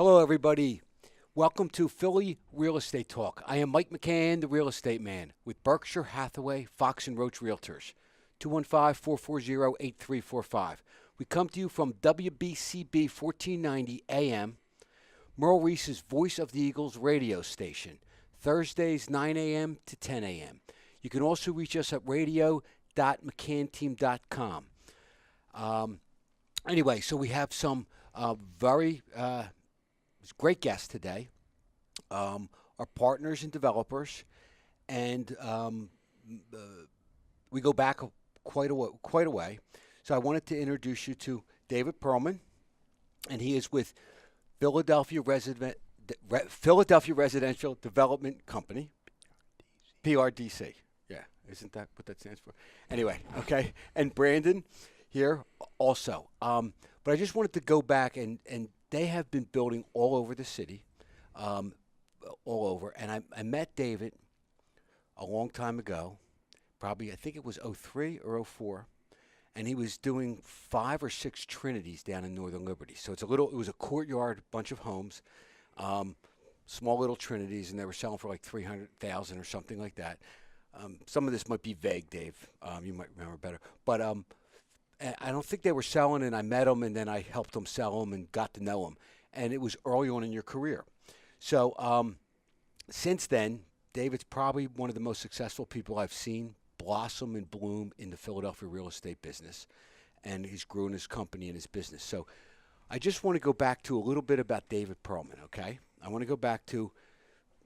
Hello, everybody. Welcome to Philly Real Estate Talk. I am Mike McCann, the real estate man, with Berkshire Hathaway, Fox and Roach Realtors, 215-440-8345. We come to you from WBCB 1490 AM, Merle Reese's Voice of the Eagles radio station, Thursdays 9 a.m. to 10 a.m. You can also reach us at radio.mccannteam.com. Anyway, so we have some very great guests today, our partners and developers, and we go back quite a way. So I wanted to introduce you to David Perlman, and he is with Philadelphia Residential Development Company, PRDC. Yeah, isn't that what that stands for? Anyway, okay, and Brandon here also. But I just wanted to go back, and they have been building all over the city, all over. And I met David a long time ago, probably I think it was 03 or 04, and he was doing 5 or 6 Trinities down in Northern Liberty. So it was a courtyard, bunch of homes, small little Trinities, and they were selling for like $300,000 or something like that. Some of this might be vague, Dave. You might remember better, but I don't think they were selling, and I met them, and then I helped them sell them and got to know them. And it was early on in your career. So since then, David's probably one of the most successful people I've seen blossom and bloom in the Philadelphia real estate business. And he's grown his company and his business. So I just want to go back to a little bit about David Perlman, okay? I want to go back to,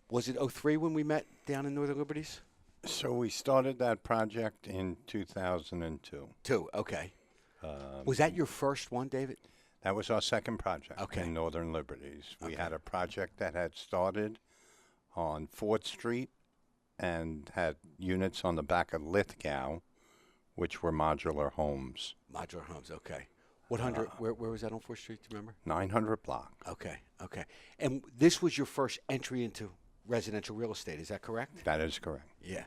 was it 03 when we met down in Northern Liberties? So we started that project in 2002. Okay. Was that your first one, David? That was our second project in Northern Liberties. We had a project that had started on 4th Street and had units on the back of Lithgow, which were modular homes. Modular homes, okay. Where was that on 4th Street, do you remember? 900 block. Okay. And this was your first entry into residential real estate, is that correct? That is correct. Yeah.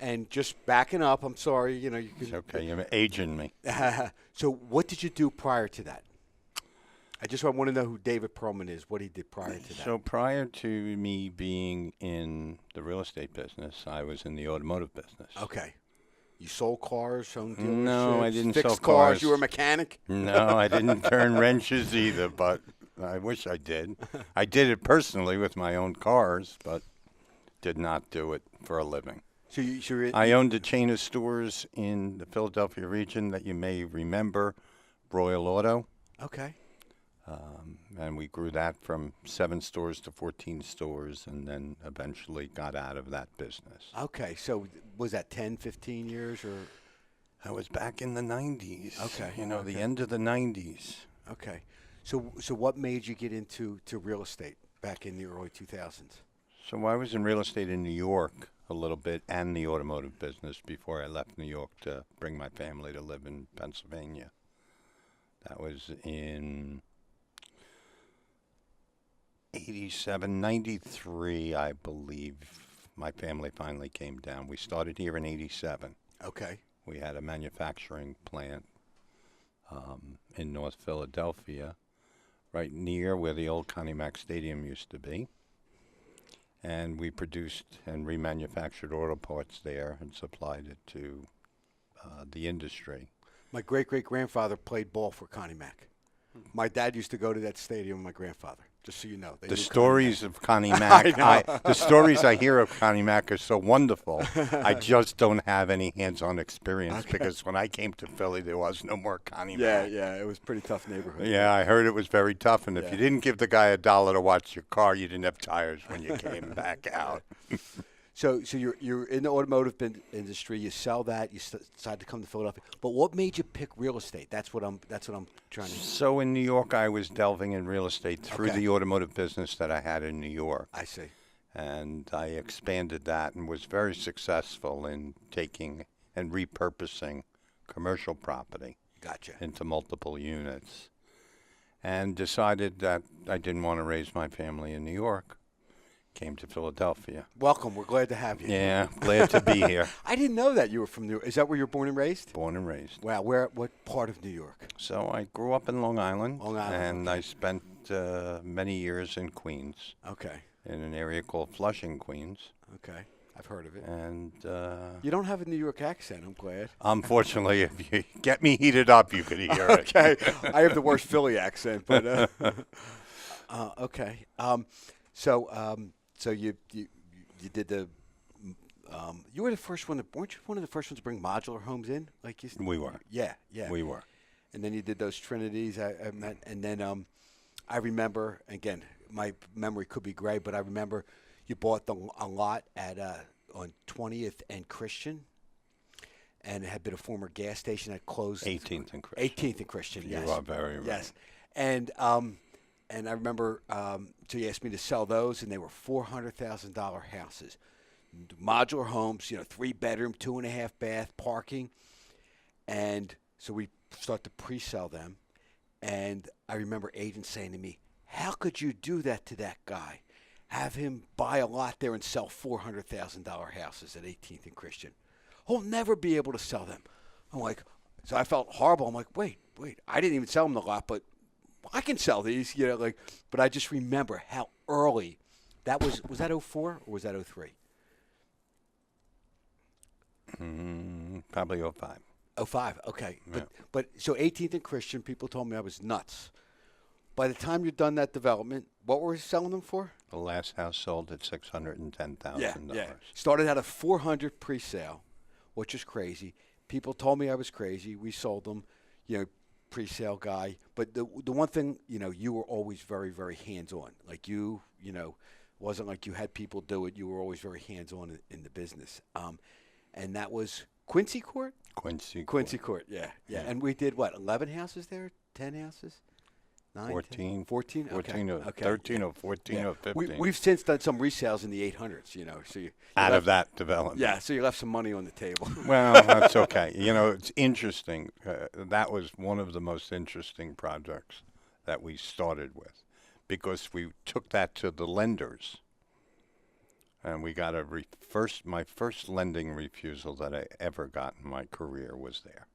And just backing up, I'm sorry, you can... It's okay, you're aging me. So what did you do prior to that? I want to know who David Perlman is, what he did prior to that. So prior to me being in the real estate business, I was in the automotive business. Okay. You sold cars, owned dealerships? No, I didn't fixed sell cars. You were a mechanic? No, I didn't turn wrenches either, but I wish I did. I did it personally with my own cars, but did not do it for a living. So I owned a chain of stores in the Philadelphia region that you may remember, Royal Auto. Okay. And we grew that from 7 stores to 14 stores, and then eventually got out of that business. Okay. So was that 10, 15 years, or? I was back in the 90s. Okay. The end of the 90s. Okay. So what made you get into real estate back in the early 2000s? So I was in real estate in New York a little bit, and the automotive business before I left New York to bring my family to live in Pennsylvania. That was in 87, 93, I believe. My family finally came down. We started here in 87. Okay. We had a manufacturing plant in North Philadelphia, right near where the old Connie Mack Stadium used to be. And we produced and remanufactured auto parts there and supplied it to the industry. My great-great-grandfather played ball for Connie Mack. My dad used to go to that stadium with my grandfather, just so you know. The stories of Connie Mack, the stories I hear of Connie Mack are so wonderful. I just don't have any hands-on experience because when I came to Philly, there was no more Connie Mack. Yeah, it was a pretty tough neighborhood. Yeah, I heard it was very tough, and if you didn't give the guy $1 to watch your car, you didn't have tires when you came back out. So you're in the automotive industry. You sell that. You decide to come to Philadelphia. But what made you pick real estate? That's what I'm trying to. So in New York, I was delving in real estate through the automotive business that I had in New York. I see. And I expanded that and was very successful in taking and repurposing commercial property. Gotcha. Into multiple units, and decided that I didn't want to raise my family in New York. Came to Philadelphia. Welcome. We're glad to have you. Yeah, glad to be here. I didn't know that you were from New York. Is that where you were born and raised? Born and raised. Wow. What part of New York? So I grew up in Long Island. Long Island. And I spent spent many years in Queens, Okay. in an area called Flushing, Queens. Okay. I've heard of it. And You don't have a New York accent. I'm glad. unfortunately, if you get me heated up, you could hear it. Okay. I have the worst Philly accent, but okay. So you did the. You were the first one. Weren't you one of the first ones to bring modular homes in? Like you. We were. Yeah. Yeah. We were. And then you did those Trinities. I met, and then I remember, again, my memory could be gray, but I remember you bought a lot at on 20th and Christian, and it had been a former gas station that closed. 18th and Christian. 18th and Christian. Yes. You are very right. Yes, and I remember so you asked me to sell those, and they were $400,000 houses, modular homes. 3-bedroom, 2.5 bath, parking, and so we start to pre-sell them. And I remember agents saying to me, "How could you do that to that guy? Have him buy a lot there and sell $400,000 houses at 18th and Christian. He'll never be able to sell them." I'm like, so I felt horrible. I'm like, wait, I didn't even sell them the lot, but I can sell these, but I just remember how early that was. Was that 04 or was that 03? Probably 05. 05, okay. Yeah. But so 18th and Christian, people told me I was nuts. By the time you're done that development, what were we selling them for? The last house sold at $610,000. Yeah. Started out at 400 pre-sale, which is crazy. People told me I was crazy. We sold them, pre-sale guy. But the one thing, you were always very, very hands-on. Like wasn't like you had people do it. You were always very hands-on in the business. And that was Quincy Court? Quincy Court, yeah. And we did, 11 houses there? 10 houses? 9, 14. 10? 14? 14 okay. or 13 or 14 Yeah. or 15. We've since done some resales in the 800s, so you out left, of that development. Yeah, so you left some money on the table. Well, that's okay. It's interesting. That was one of the most interesting projects that we started with, because we took that to the lenders, and we got my first lending refusal that I ever got in my career was there.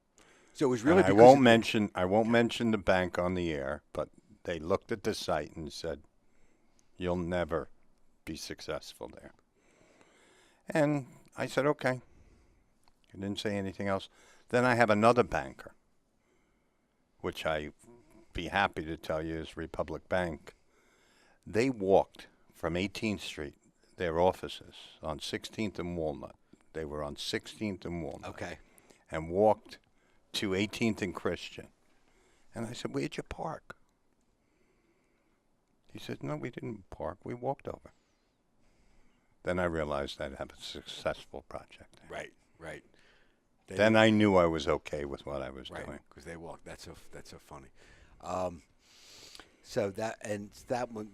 So it was really. I won't mention the bank on the air, but they looked at the site and said, "You'll never be successful there." And I said, "Okay." I didn't say anything else. Then I have another banker, which I'd be happy to tell you is Republic Bank. They walked from 18th Street, their offices on 16th and Walnut. They were on 16th and Walnut. Okay. And walked to 18th and Christian. And I said, "Where'd you park?" He said, "No, we didn't park. We walked over." Then I realized I'd have a successful project there. Right. Then I knew I was okay with what I was doing. Because they walked. That's so funny. So that one,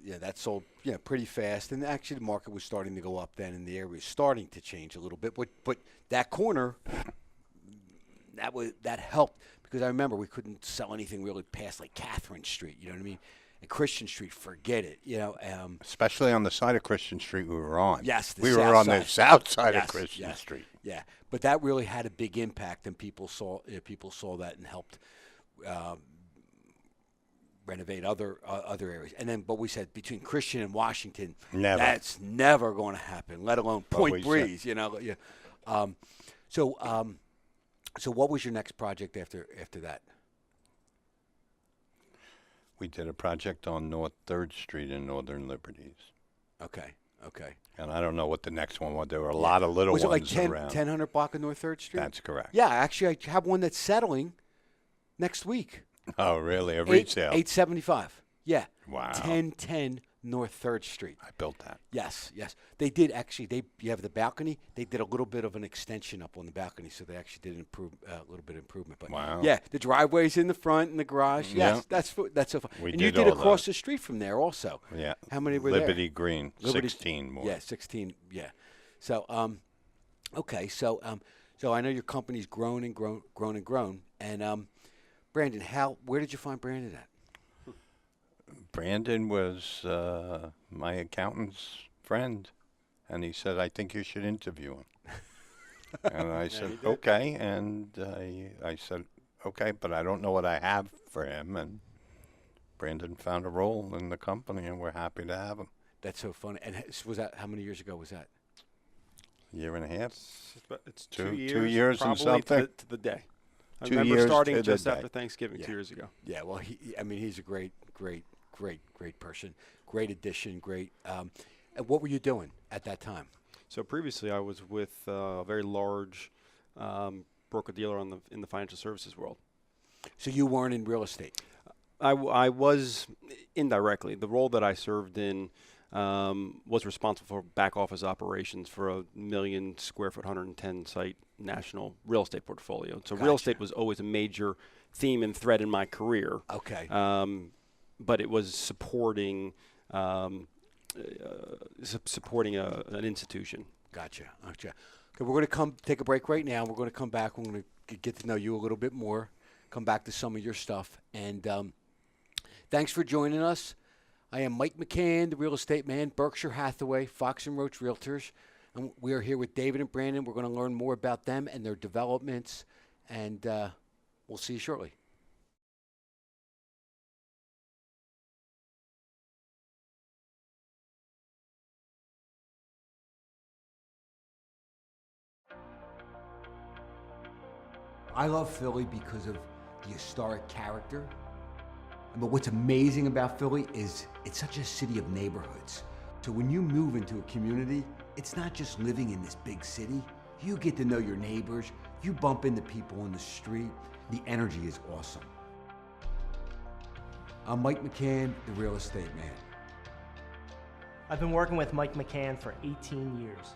that sold pretty fast. And actually the market was starting to go up then, and the area was starting to change a little bit. But that corner, that helped, because I remember we couldn't sell anything really past like Catherine Street. You know what I mean? And Christian Street, forget it. Especially on the side of Christian Street we were on. Yes, we were on the south side of Christian Street. Yeah, but that really had a big impact, and people saw that and helped renovate other areas. And then, but we said between Christian and Washington, that's never going to happen. Let alone Point Breeze. So what was your next project after that? We did a project on North 3rd Street in Northern Liberties. Okay. And I don't know what the next one was. There were a lot of little ones around. Was it like 1000 block of North 3rd Street? That's correct. Yeah, actually, I have one that's settling next week. Oh, really? A resale? 875. Yeah. Wow. 1010 North 3rd Street. I built that. Yes. They did actually. You have the balcony. They did a little bit of an extension up on the balcony, so they actually did a little bit of improvement. But wow. Yeah, the driveway's in the front and the garage. Yes, that's so fun. And you did across the street from there also. Yeah. How many were there? Liberty Green. 16 more. Yeah, 16. Yeah. So okay. So I know your company's grown and grown. And Brandon, where did you find Brandon at? Brandon was my accountant's friend, and he said, "I think you should interview him." And I said, "Okay." And I said, "Okay, but I don't know what I have for him." And Brandon found a role in the company, and we're happy to have him. That's so funny. And was that, how many years ago was that? A year and a half. It's Two 2 years, years and probably something. to the day. I 2 remember years starting to the just day. after Thanksgiving Yeah. 2 years ago. Yeah, well, I mean, he's a great person, great addition, great. And what were you doing at that time? So previously, I was with a very large broker-dealer in the financial services world. So you weren't in real estate? I was indirectly. The role that I served in was responsible for back office operations for a 1,000,000 square foot, 110 site national real estate portfolio. So real estate was always a major theme and thread in my career. Okay. But it was supporting supporting an institution. Gotcha. Okay, we're going to take a break right now. We're going to come back. We're going to get to know you a little bit more, come back to some of your stuff. And thanks for joining us. I am Mike McCann, the real estate man, Berkshire Hathaway, Fox & Roach Realtors. And we are here with David and Brandon. We're going to learn more about them and their developments. And we'll see you shortly. I love Philly because of the historic character. But what's amazing about Philly is it's such a city of neighborhoods. So when you move into a community, it's not just living in this big city. You get to know your neighbors. You bump into people in the street. The energy is awesome. I'm Mike McCann, the real estate man. I've been working with Mike McCann for 18 years.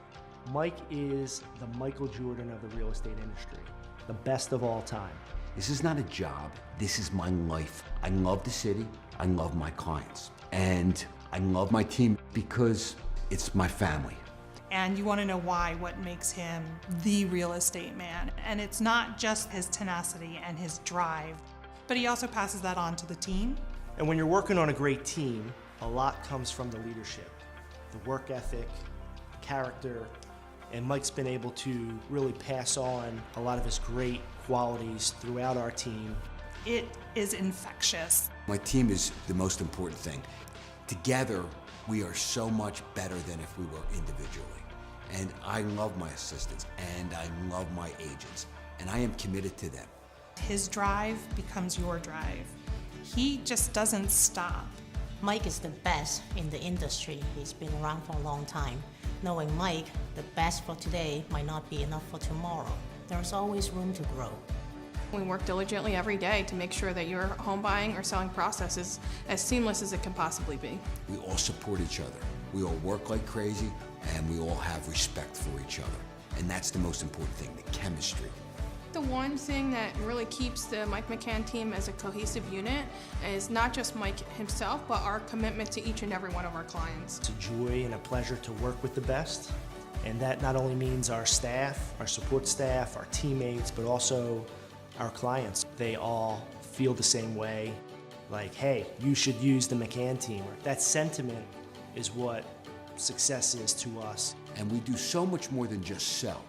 Mike is the Michael Jordan of the real estate industry, the best of all time. This is not a job, this is my life. I love the city, I love my clients, and I love my team because it's my family. And you want to know why, what makes him the real estate man. And it's not just his tenacity and his drive, but he also passes that on to the team. And when you're working on a great team, a lot comes from the leadership, the work ethic, character, and Mike's been able to really pass on a lot of his great qualities throughout our team. It is infectious. My team is the most important thing. Together, we are so much better than if we were individually. And I love my assistants, and I love my agents, and I am committed to them. His drive becomes your drive. He just doesn't stop. Mike is the best in the industry. He's been around for a long time. Knowing Mike, the best for today might not be enough for tomorrow. There's always room to grow. We work diligently every day to make sure that your home buying or selling process is as seamless as it can possibly be. We all support each other. We all work like crazy, and we all have respect for each other. And that's the most important thing, the chemistry. The one thing that really keeps the Mike McCann team as a cohesive unit is not just Mike himself, but our commitment to each and every one of our clients. It's a joy and a pleasure to work with the best. And that not only means our staff, our support staff, our teammates, but also our clients. They all feel the same way, like, hey, you should use the McCann team. That sentiment is what success is to us. And we do so much more than just sell.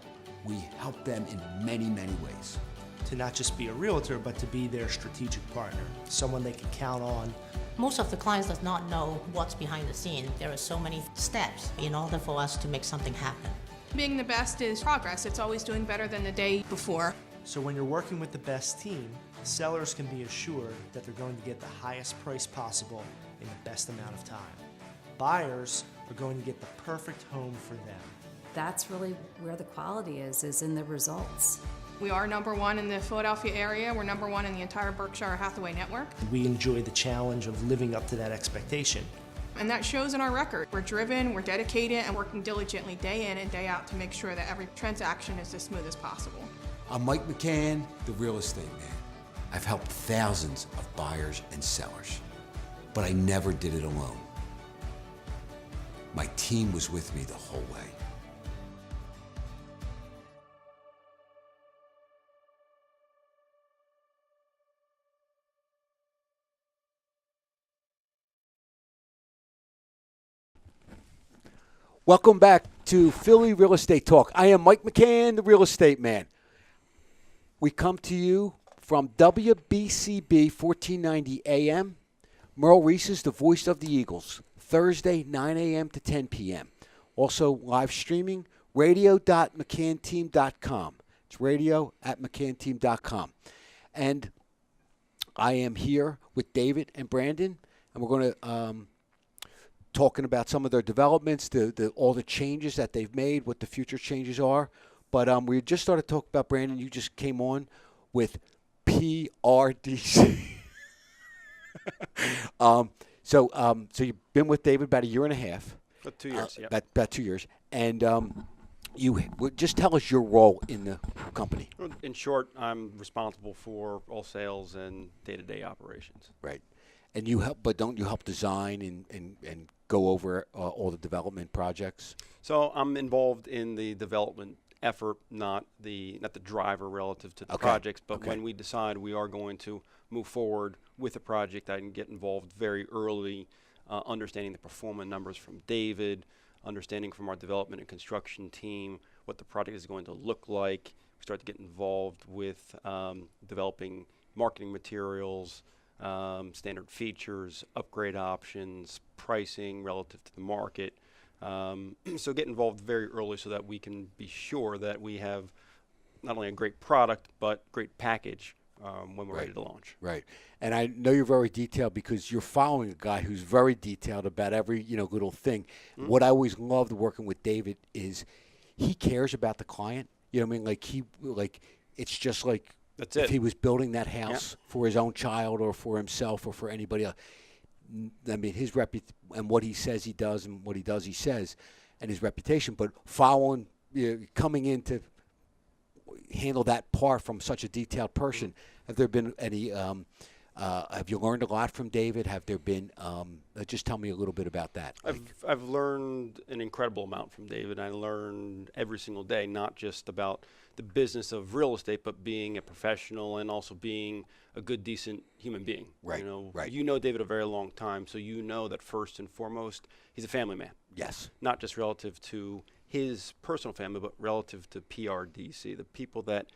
We help them in many, many ways. To not just be a realtor, but to be their strategic partner, someone they can count on. Most of the clients does not know what's behind the scene. There are so many steps in order for us to make something happen. Being the best is progress. It's always doing better than the day before. So when you're working with the best team, sellers can be assured that they're going to get the highest price possible in the best amount of time. Buyers are going to get the perfect home for them. That's really where the quality is in the results. We are #1 in the Philadelphia area. We're #1 in the entire Berkshire Hathaway network. We enjoy the challenge of living up to that expectation. And that shows in our record. We're driven, we're dedicated, and working diligently day in and day out to make sure that every transaction is as smooth as possible. I'm Mike McCann, the real estate man. I've helped thousands of buyers and sellers, but I never did it alone. My team was with me the whole way. Welcome back to Philly Real Estate Talk. I am Mike McCann, the real estate man. We come to you from WBCB 1490 AM, Merle Reese's The Voice of the Eagles, Thursday, 9 a.m. to 10 p.m. Also live streaming, radio.mccanteam.com. It's radio@mccanteam.com. And I am here with David and Brandon, and we're going to talking about some of their developments, all the changes that they've made, what the future changes are. But we just started talking about, Brandon, you just came on with PRDC. So you've been with David about a year and a half. About 2 years, yeah. About 2 years. And you just tell us your role in the company. In short, I'm responsible for all sales and day-to-day operations. Right. And you help, but don't you help design and go over all the development projects? So I'm involved in the development effort, not the driver relative to the Okay. projects, but Okay. when we decide we are going to move forward with a project, I can get involved very early, understanding the performance numbers from David, understanding from our development and construction team what the project is going to look like. We start to get involved with developing marketing materials, standard features, upgrade options, pricing relative to the market. So get involved very early so that we can be sure that we have not only a great product, but great package when we're ready to launch. Right. And I know you're very detailed because you're following a guy who's very detailed about every, little thing. Mm-hmm. What I always loved working with David is he cares about the client. You know what I mean? It's just like That's if it. he was building that house for his own child or for himself or for anybody else. I mean, his and what he says he does and what he does he says and his reputation, but following, coming in to handle that part from such a detailed person. Have there been any, have you learned a lot from David? Have there been, just tell me a little bit about that. I've learned an incredible amount from David. I learned every single day, not just about the business of real estate, but being a professional and also being a good, decent human being. Right, right. You know David a very long time, so you know that first and foremost, he's a family man. Yes. Not just relative to his personal family, but relative to PRDC. The people that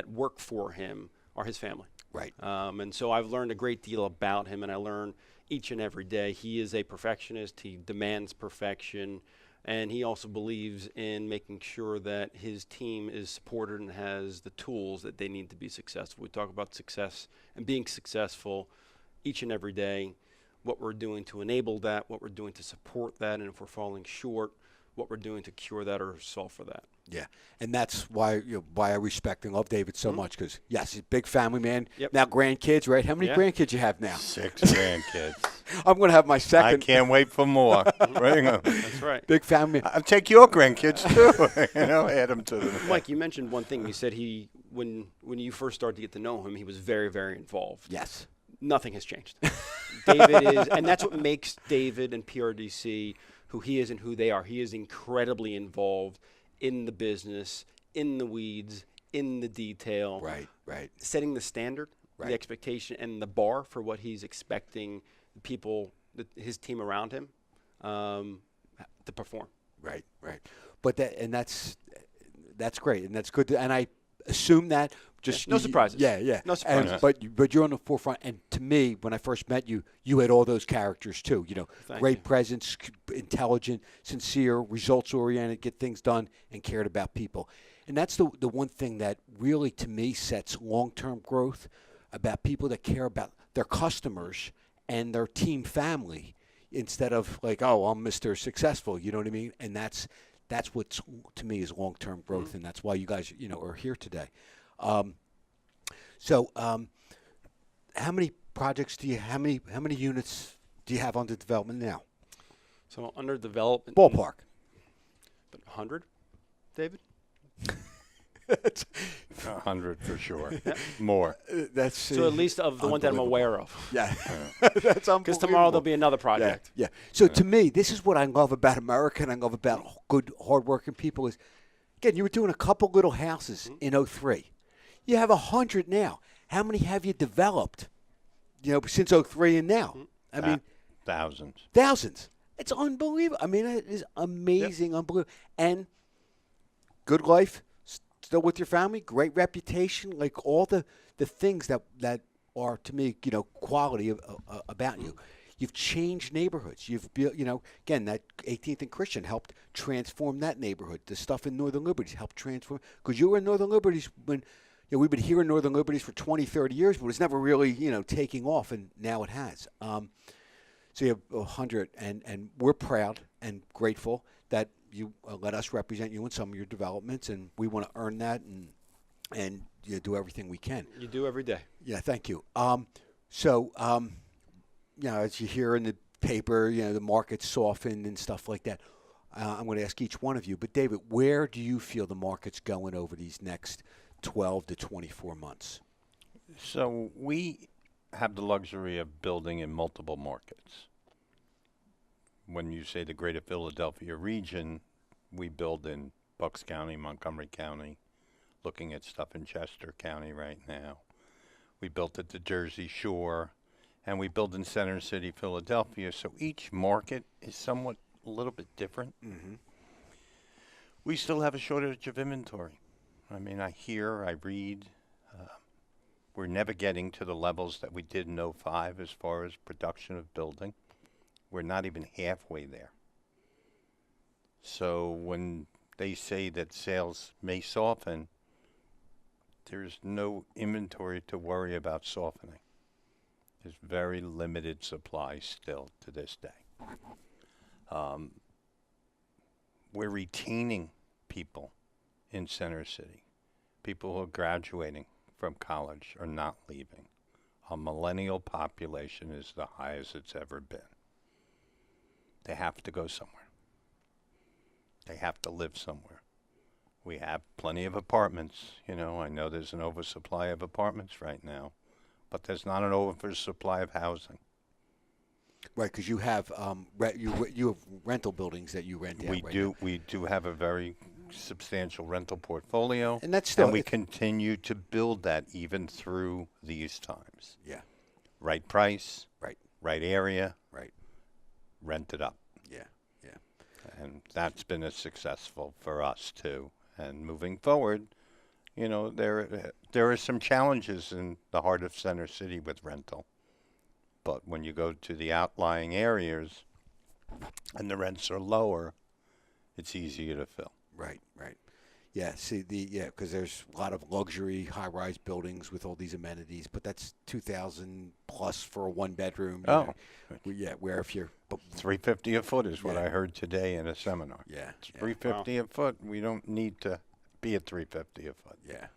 work for him are his family. Right. And so I've learned a great deal about him, and I learn each and every day. He is a perfectionist. He demands perfection. And he also believes in making sure that his team is supported and has the tools that they need to be successful. We talk about success and being successful each and every day, what we're doing to enable that, what we're doing to support that, and if we're falling short, what we're doing to cure that or solve for that. Yeah, and that's why I respect and love David so much because, yes, he's a big family man. Yep. Now grandkids, right? How many grandkids you have now? 6 grandkids. I'm going to have my second. I can't wait for more. Bring 'em. That's right. Big family. I'll take your grandkids too. Add them to the. Mike, you mentioned one thing. You said when you first started to get to know him, he was very, very involved. Yes. Nothing has changed. David is, and that's what makes David and PRDC who he is and who they are. He is incredibly involved in the business, in the weeds, in the detail. Right, right. Setting the standard, Right. the expectation, and the bar for what he's expecting the people, his team around him, to perform. Right, right. But that's great, and that's good. And I assume that just No surprises. Yeah. No surprises. And, but you're on the forefront. And to me, when I first met you, you had all those characters too. Thank Great you. presence, intelligent, sincere, results oriented, get things done, and cared about people. And that's the one thing that really, to me, sets long-term growth about people that care about their customers and their team family instead of like, oh, I'm Mr. Successful. You know what I mean? And that's what to me is long-term growth, and that's why you guys are here today. So how many projects do you? How many units do you have under development now? So under development. Ballpark. 100, David? 100 for sure. More. That's So at least of the one that I'm aware of. Yeah, that's unbelievable. Because tomorrow there'll be another project. Yeah. So to me, this is what I love about America, and I love about good, hardworking people. Is again, you were doing a couple little houses in 03. You have 100 now. How many have you developed? Since 03 and now. I mean, Thousands. thousands. It's unbelievable. I mean, it is amazing, unbelievable, and good life. Still with your family, great reputation, like all the things that are to me, quality about you. You've changed neighborhoods. You've built, again, that 18th and Christian helped transform that neighborhood. The stuff in Northern Liberties helped transform. Because you were in Northern Liberties when, we've been here in Northern Liberties for 20, 30 years, but it's never really, taking off, and now it has. So you have 100, and we're proud and grateful that you let us represent you in some of your developments, and we want to earn that and do everything we can. You do every day. Yeah, thank you. As you hear in the paper, the market's softened and stuff like that. I'm going to ask each one of you. But, David, where do you feel the market's going over these next 12 to 24 months? So we have the luxury of building in multiple markets. When you say the greater Philadelphia region, we build in Bucks County, Montgomery County, looking at stuff in Chester County right now. We built at the Jersey Shore. And we build in Center City, Philadelphia, so each market is somewhat a little bit different. Mm-hmm. We still have a shortage of inventory. I mean, I hear, I read. We're never getting to the levels that we did in 2005 as far as production of building. We're not even halfway there. So when they say that sales may soften, there's no inventory to worry about softening. There's very limited supply still to this day. We're retaining people in Center City. People who are graduating from college are not leaving. Our millennial population is the highest it's ever been. They have to go somewhere. They have to live somewhere. We have plenty of apartments. I know there's an oversupply of apartments right now. But there's not an oversupply of housing. Right, because you have you have rental buildings that you rent out. We do have a very substantial rental portfolio, and that's still. And we continue to build that even through these times. Yeah. Right price. Right. Right area. Right. Rent it up. Yeah. Yeah. And that's been a successful for us too. And moving forward. There are some challenges in the heart of Center City with rental. But when you go to the outlying areas and the rents are lower, it's easier to fill. Right, right. Yeah, because there's a lot of luxury high-rise buildings with all these amenities, but that's $2,000 plus for a one-bedroom. Oh. Where if you're... $350 a foot is what I heard today in a seminar. Yeah. It's $350 a foot. We don't need to be at $350 a foot. Yeah.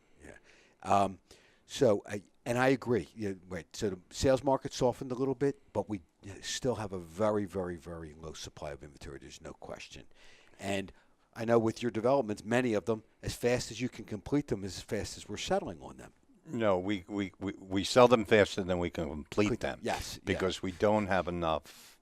I agree. Right. So the sales market softened a little bit, but we still have a very, very, very low supply of inventory. There's no question. And I know with your developments, many of them, as fast as you can complete them, as fast as we're settling on them. No, we sell them faster than we can complete them. Yes. Because we don't have enough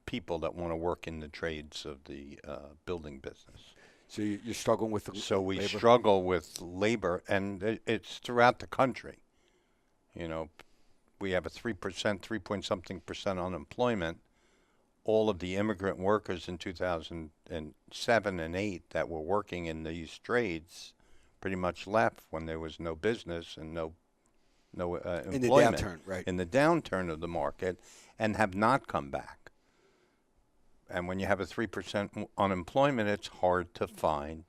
people that want to work in the trades of the building business. So you're struggling with labor? So we struggle with labor, and it's throughout the country. We have a 3% unemployment. All of the immigrant workers in 2007 and 8 that were working in these trades pretty much left when there was no business and no employment. In the downturn, right. In the downturn of the market, and have not come back. And when you have a 3% unemployment, it's hard to find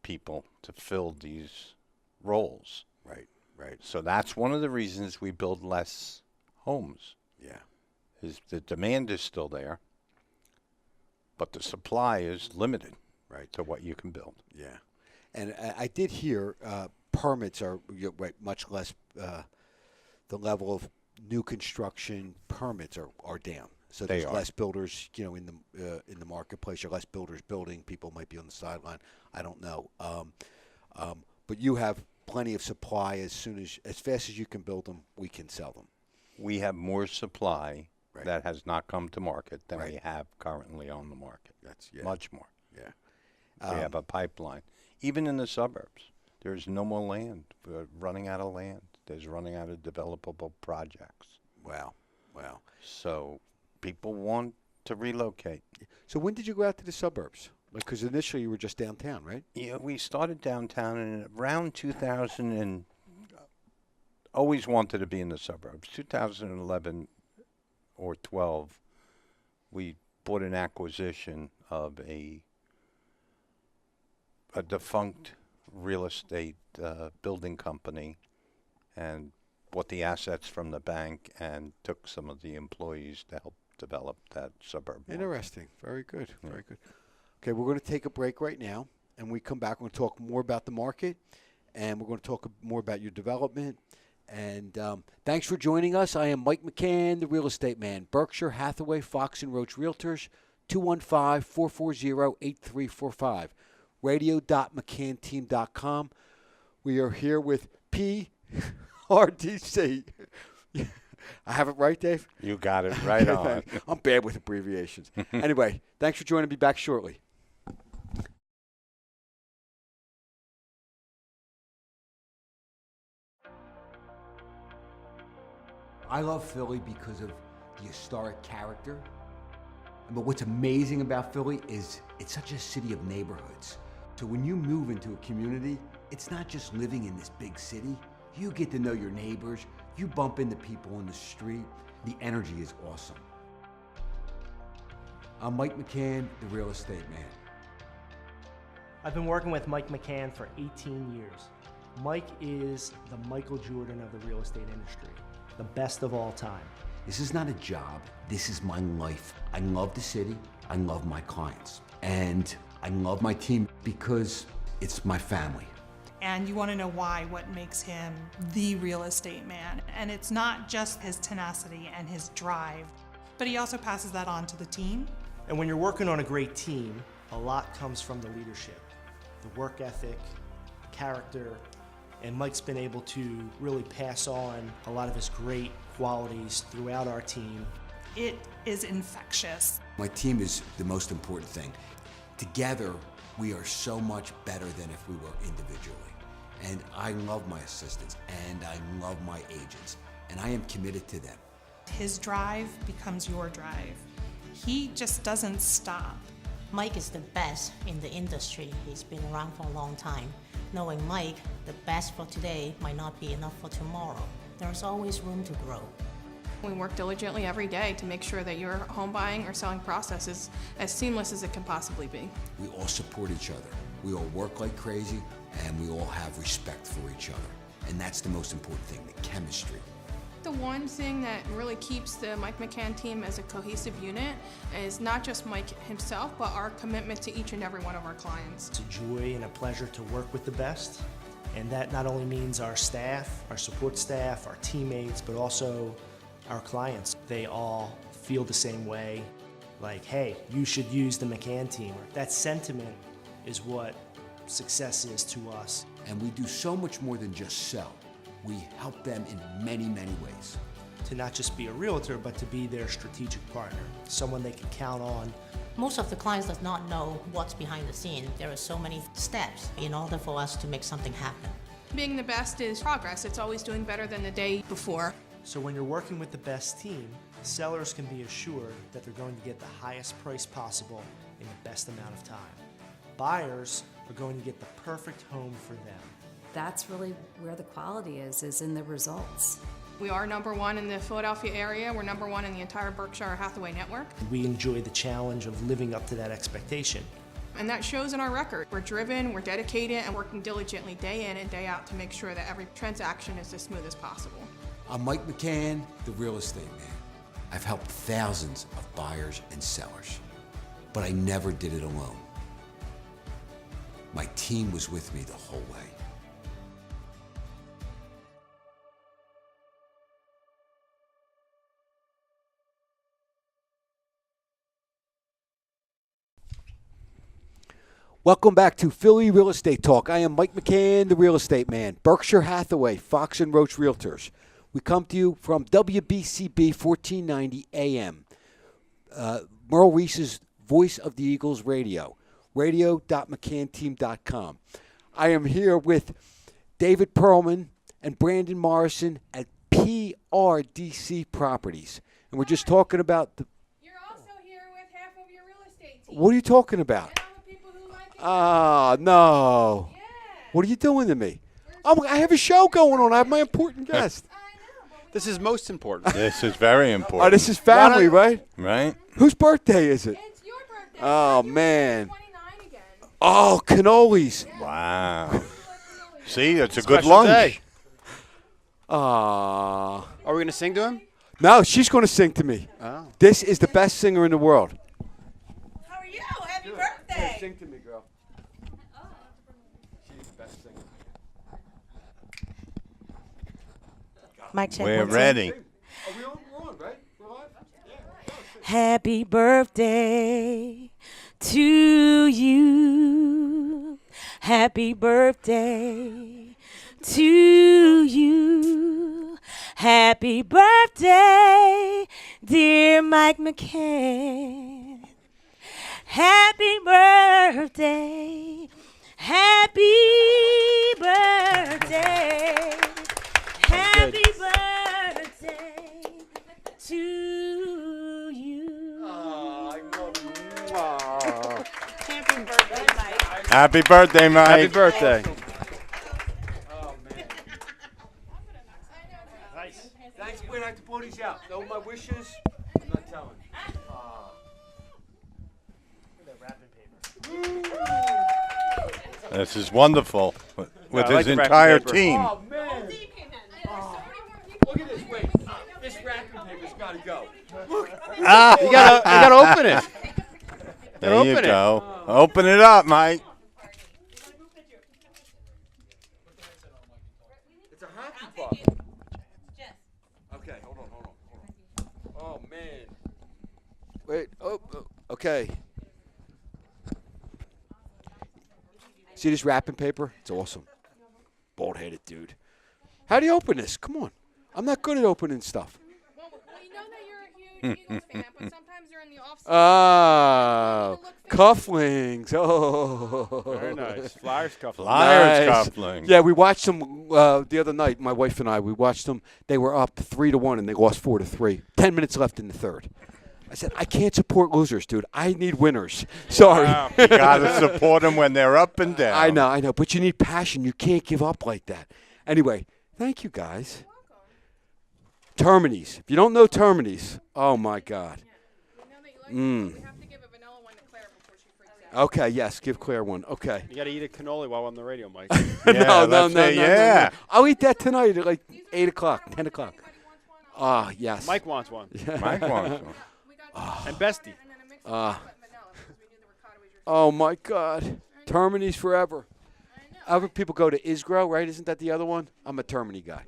people to fill these roles. Right, right. So that's one of the reasons we build less homes. Yeah. Is the demand is still there, but the supply is limited to what you can build. Yeah. And I did hear permits are much less, the level of new construction permits are down. So there's less builders, in the marketplace. There are less builders building. People might be on the sideline. I don't know. But you have plenty of supply. As fast as you can build them, we can sell them. We have more supply that has not come to market than we have currently on the market. That's much more. Yeah. We have a pipeline. Even in the suburbs, there's no more land. We're running out of land. There's running out of developable projects. Wow. So people want to relocate. So when did you go out to the suburbs? Because initially you were just downtown, right? Yeah, we started downtown, and around 2000 and always wanted to be in the suburbs. 2011 or 12, we bought an acquisition of a defunct real estate building company and bought the assets from the bank and took some of the employees to help develop that suburb. Interesting. Very good. Very good. Okay, we're going to take a break right now, and we come back. We're going to talk more about the market, and we're going to talk more about your development. And thanks for joining us. I am Mike McCann, the real estate man. Berkshire Hathaway, Fox and Roach Realtors, 215-440-8345. Radio.mccannteam.com. We are here with PRDC. I have it right, Dave? You got it right on. I'm bad with abbreviations. Anyway, thanks for joining me. Back shortly. I love Philly because of the historic character. But what's amazing about Philly is it's such a city of neighborhoods. So when you move into a community, it's not just living in this big city. You get to know your neighbors. You bump into people in the street. The energy is awesome. I'm Mike McCann, the real estate man. I've been working with Mike McCann for 18 years. Mike is the Michael Jordan of the real estate industry, the best of all time. This is not a job, this is my life. I love the city, I love my clients, and I love my team because it's my family. And you want to know why, what makes him the real estate man. And it's not just his tenacity and his drive, but he also passes that on to the team. And when you're working on a great team, a lot comes from the leadership, the work ethic, character, and Mike's been able to really pass on a lot of his great qualities throughout our team. It is infectious. My team is the most important thing. Together, we are so much better than if we were individually. And I love my assistants, and I love my agents, and I am committed to them. His drive becomes your drive. He just doesn't stop. Mike is the best in the industry. He's been around for a long time. Knowing Mike, the best for today might not be enough for tomorrow. There's always room to grow. We work diligently every day to make sure that your home buying or selling process is as seamless as it can possibly be. We all support each other. We all work like crazy, and we all have respect for each other. And that's the most important thing, the chemistry. The one thing that really keeps the Mike McCann team as a cohesive unit is not just Mike himself, but our commitment to each and every one of our clients. It's a joy and a pleasure to work with the best. And that not only means our staff, our support staff, our teammates, but also our clients. They all feel the same way, like, hey, you should use the McCann team. That sentiment is what success is to us. And we do so much more than just sell. We help them in many, many ways. To not just be a realtor, but to be their strategic partner, someone they can count on. Most of the clients does not know what's behind the scene. There are so many steps in order for us to make something happen. Being the best is progress. It's always doing better than the day before. So when you're working with the best team, sellers can be assured that they're going to get the highest price possible in the best amount of time. Buyers are going to get the perfect home for them. That's really where the quality is in the results. We are #1 in the Philadelphia area. We're #1 in the entire Berkshire Hathaway network. We enjoy the challenge of living up to that expectation. And that shows in our record. We're driven, we're dedicated, and working diligently day in and day out to make sure that every transaction is as smooth as possible. I'm Mike McCann, the real estate man. I've helped thousands of buyers and sellers, but I never did it alone. My team was with me the whole way. Welcome back to Philly Real Estate Talk. I am Mike McCann, the real estate man. Berkshire Hathaway, Fox and Roach Realtors. We come to you from WBCB 1490 AM. Merle Reese's Voice of the Eagles Radio. Radio.mccannteam.com. I am here with David Perlman and Brandon Morrison at PRDC Properties. And we're just talking about the... You're also here with half of your real estate team. What are you talking about? And all the people who like it. Ah, no. Yeah. What are you doing to me? I have a show going on. I have my important guest. This is most important. This is very important. Oh, this is family, right? Right? Whose birthday is it? It's your birthday. Oh, man. 29 again. Oh, cannolis. Wow. See, it's a good Special lunch. day. Ah. Are we going to sing to him? No, she's going to sing to me. Oh. This is the best singer in the world. How are you? Happy birthday. Sing to me, girl. She's the best singer. Mic check. We're 1, 2. ready. Are we on? We're on, right? We're live? Yeah. Happy birthday to you. Happy birthday to you. Happy birthday, dear Mike McCann. Happy birthday. Happy birthday. Happy birthday to you. Happy birthday, Mike. Happy birthday, Mike. Happy birthday. Oh, man. Nice. Thanks. Wait, I have to pull these out. Know my wishes? I'm not telling. This is wonderful with I like his the wrapping entire paper. team. Oh, man. Look at this. Wait. This wrapping paper's got to go. Look. Ah, You gotta open it. there you open it. go. Open it up, Mike. It's a hockey puck. Okay, hold on. Oh, man. Wait. Oh, okay. See this wrapping paper? It's awesome. Bald-headed dude. How do you open this? Come on. I'm not good at opening stuff. Well, we know that you're a huge Eagles fan, but sometimes you're in the off season. Ah, cufflinks. Oh. Very nice. Flyers cuff. Flyers Nice. cufflinks. Yeah, we watched them the other night, my wife and I. We watched them. They were up 3-1, and they lost 4-3. 10 minutes left in the third. I said, I can't support losers, dude. I need winners. Sorry. Wow. You got to support them when they're up and down. I know. But you need passion. You can't give up like that. Anyway, thank you, guys. Terminies. If you don't know Terminies, oh, my God. We know that you like it, but we have to give a vanilla one to Claire before she freaks out. Okay, yes. Give Claire one. Okay. You got to eat a cannoli while on the radio, Mike. Yeah, no. Yeah. I'll eat that tonight at like 8 o'clock, 10 o'clock. Ah, yes. Mike wants one. Mike wants one. And Bestie. And then a mix of chocolate and vanilla because we knew the ricotta was your Oh, my God. Terminies forever. I know. Other people go to Isgro, right? Isn't that the other one? I'm a Termini guy.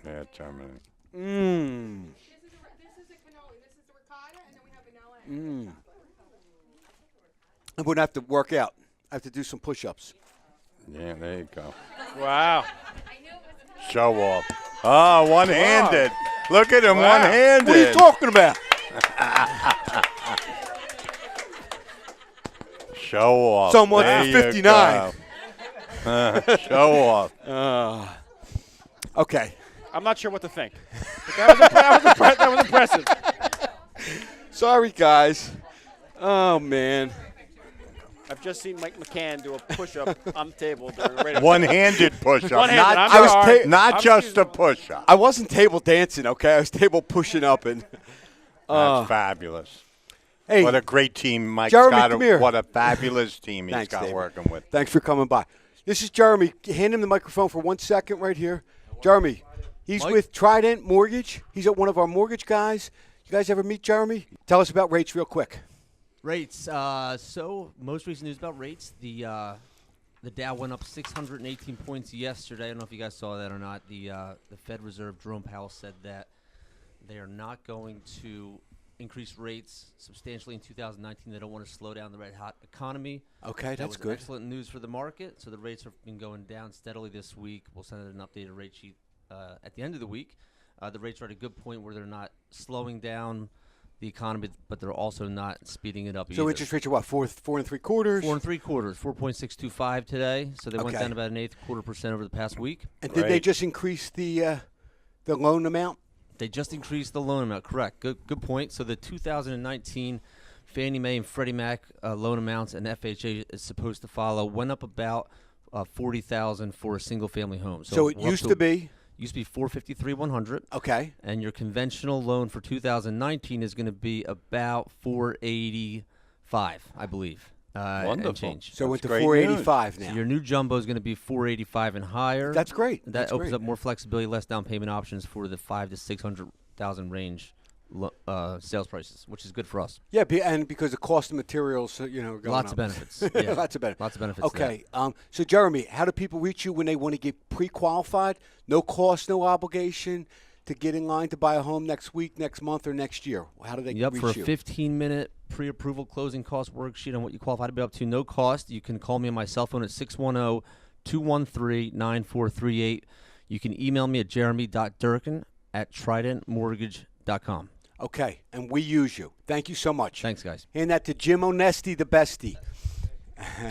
Yeah, terminate. Mmm. This is a cannoli. This is the ricotta, and then we have vanilla and chocolate. I wouldn't have to work out. I have to do some push-ups. Yeah, there you go. Wow. Show off. Oh, one-handed. Look at him, Wow. one-handed. What are you talking about? Show off. Someone There for you 59. go. Show off. Okay. I'm not sure what to think. But that was impressive. Sorry, guys. Oh, man. I've just seen Mike McCann do a push-up on the table during the radio. One-handed push-up. One-handed, Not, I'm sorry. not just a push-up. I wasn't table dancing, okay? I was table pushing up. And That's fabulous. hey, What a great team Mike's Jeremy, got. come here. What a fabulous team he's Thanks, got David. working with. Thanks for coming by. This is Jeremy. Hand him the microphone for 1 second right here. Jeremy, he's with Trident Mortgage. He's one of our mortgage guys. You guys ever meet Jeremy? Tell us about rates real quick. Rates. So most recent news about rates. The Dow went up 618 points yesterday. I don't know if you guys saw that or not. The Fed Reserve, Jerome Powell, said that they are not going to increase rates substantially in 2019. They don't want to slow down the red-hot economy. Okay, That that's was good. excellent news for the market. So the rates have been going down steadily this week. We'll send an updated rate sheet at the end of the week. The rates are at a good point where they're not slowing down the economy, but they're also not speeding it up So either. interest rates are what, 4 3/4? 4 3/4, 4.625 today. So they went Okay. down about an 1/8% over the past week. And did they Right. just increase the loan amount? They just increased the loan amount. Correct. Good point. So the 2019 Fannie Mae and Freddie Mac loan amounts and FHA is supposed to follow went up about $40,000 for a single-family home. So it we're up used to be used to be $453,100. okay. And your conventional loan for 2019 is going to be about $485, I believe. Wonderful. And change. So it went to great 485 now. So your new jumbo is going to be $485 and higher. That's great. That That's opens great. up more flexibility, less down payment options for the $500,000 to $600,000 range sales prices, which is good for us. Yeah, and because the cost of materials, are going Lots up. of benefits. Yeah. Lots of benefits. Lots of benefits. to Okay. So Jeremy, how do people reach you when they want to get pre-qualified? No cost, no obligation to get in line to buy a home next week, next month, or next year. How do they Yep, reach for a you? 15-minute pre-approval closing cost worksheet on what you qualify to be up to, no cost. You can call me on my cell phone at 610-213-9438. You can email me at jeremy.durkin@tridentmortgage.com. Okay, and we use you. Thank you so much. Thanks, guys. Hand that to Jim Onesti, the bestie.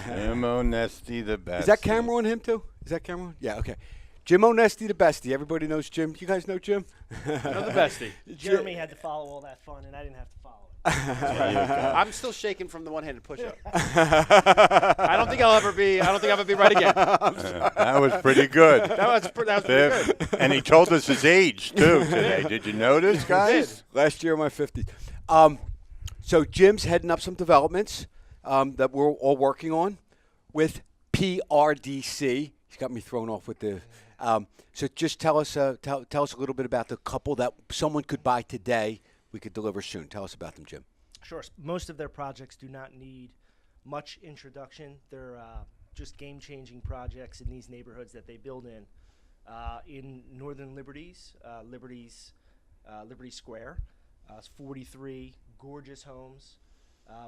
Jim Onesti, the best. Is that camera on him too? Is that camera on? Yeah, okay. Jim Onesti, the bestie. Everybody knows Jim. You guys know Jim? Know the bestie. Jeremy had to follow all that fun, and I didn't have to follow it. I'm still shaking from the one-handed push-up. I don't think I'll ever be right again. That was pretty good. That was pretty good. And he told us his age, too, today. Did you notice, guys? Last year, in my 50s. So Jim's heading up some developments that we're all working on with PRDC. He's got me thrown off with the. So just tell us a little bit about the couple that someone could buy today. We could deliver soon. Tell us about them, Jim. Sure. Most of their projects do not need much introduction. They're just game-changing projects in these neighborhoods that they build in. In Northern Liberty Square, it's 43 gorgeous homes,